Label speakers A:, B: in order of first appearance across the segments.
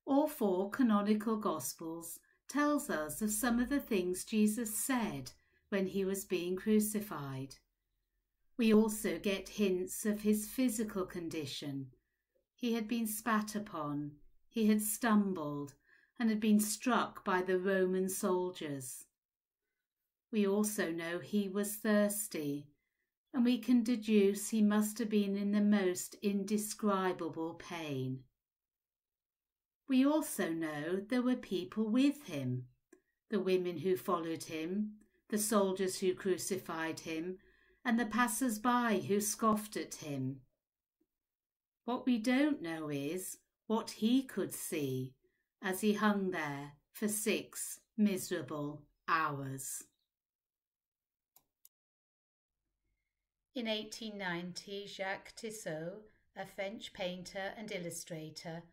A: All four canonical Gospels tells us of some of the things Jesus said when he was being crucified. We also get hints of his physical condition. He had been spat upon, he had stumbled, and had been struck by the Roman soldiers. We also know he was thirsty, and we can deduce he must have been in the most indescribable pain. We also know there were people with him, the women who followed him, the soldiers who crucified him, and the passers-by who scoffed at him. What we don't know is what he could see as he hung there for 6 miserable hours. In 1890, Jacques Tissot, a French painter and illustrator,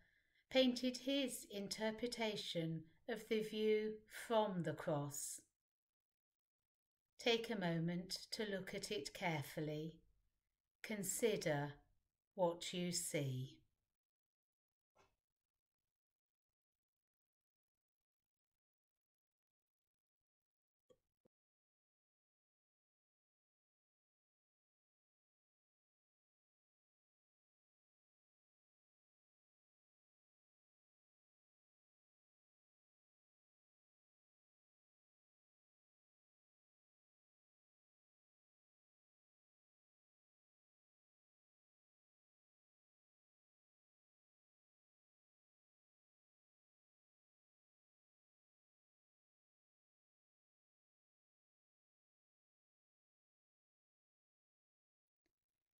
A: painted his interpretation of the view from the cross. Take a moment to look at it carefully. Consider what you see.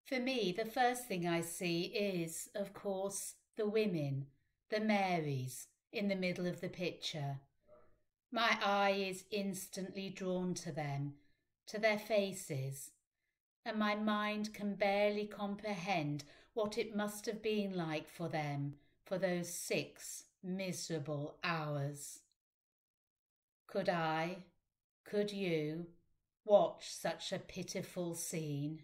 A: For me, the first thing I see is, of course, the women, the Marys, in the middle of the picture. My eye is instantly drawn to them, to their faces, and my mind can barely comprehend what it must have been like for them for those 6 miserable hours. Could you, watch such a pitiful scene?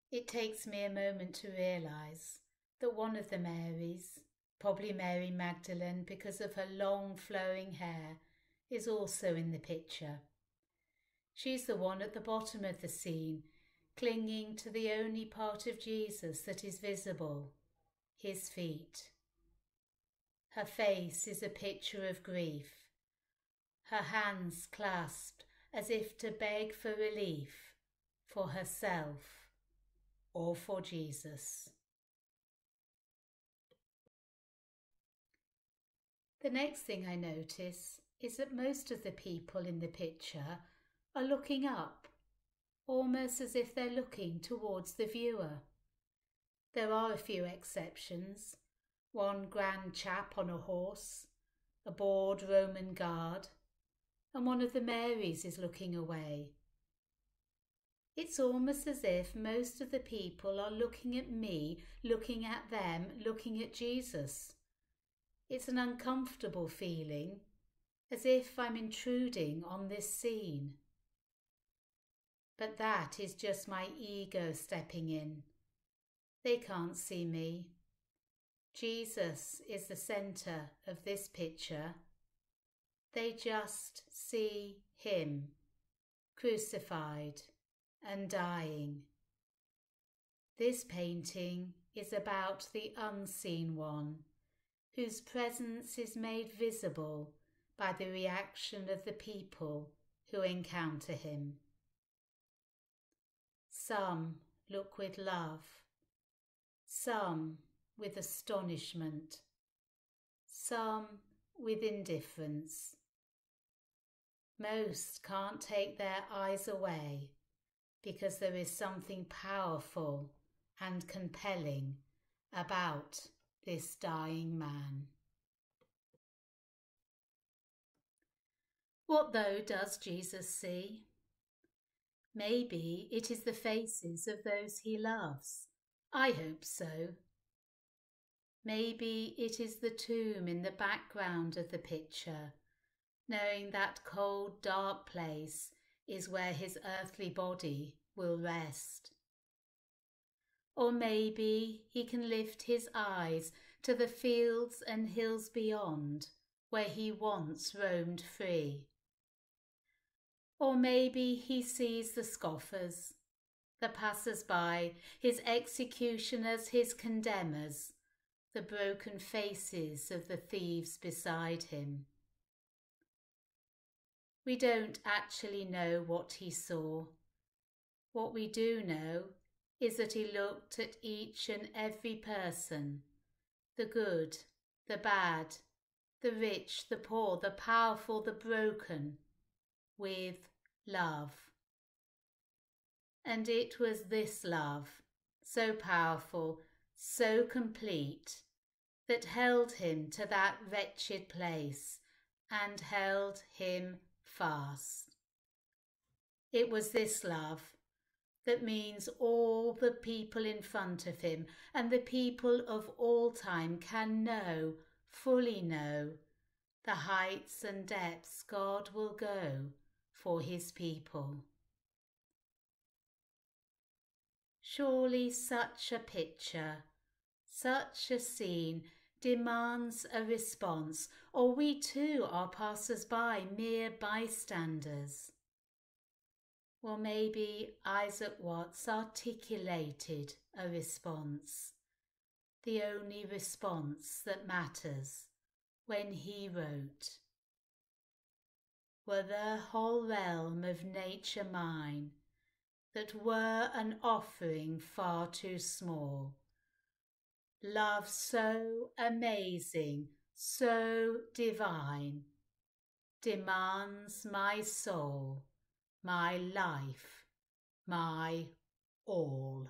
A: It takes me a moment to realise that one of the Marys, probably Mary Magdalene because of her long flowing hair, is also in the picture. She's the one at the bottom of the scene, clinging to the only part of Jesus that is visible, his feet. Her face is a picture of grief, her hands clasped as if to beg for relief, for herself or for Jesus. The next thing I notice is that most of the people in the picture are looking up, almost as if they're looking towards the viewer. There are a few exceptions, one grand chap on a horse, a bored Roman guard, and one of the Marys is looking away. It's almost as if most of the people are looking at me, looking at them, looking at Jesus. It's an uncomfortable feeling, as if I'm intruding on this scene. But that is just my ego stepping in. They can't see me. Jesus is the centre of this picture. They just see him, crucified and dying. This painting is about the unseen one, whose presence is made visible by the reaction of the people who encounter him. Some look with love, some with astonishment, some with indifference. Most can't take their eyes away because there is something powerful and compelling about this dying man. What, though, does Jesus see? Maybe it is the faces of those he loves. I hope so. Maybe it is the tomb in the background of the picture, knowing that cold, dark place is where his earthly body will rest. Or maybe he can lift his eyes to the fields and hills beyond, where he once roamed free. Or maybe he sees the scoffers, the passers-by, his executioners, his condemners, the broken faces of the thieves beside him. We don't actually know what he saw. What we do know is that he looked at each and every person, the good, the bad, the rich, the poor, the powerful, the broken, with love. And it was this love, so powerful, so complete, that held him to that wretched place and held him fast. It was this love that means all the people in front of him and the people of all time can know, fully know, the heights and depths God will go for his people. Surely such a picture, such a scene demands a response, or we too are passers-by, mere bystanders. Or maybe Isaac Watts articulated a response, the only response that matters, when he wrote, "Were the whole realm of nature mine, that were an offering far too small, love so amazing, so divine, demands my soul, my life, my all."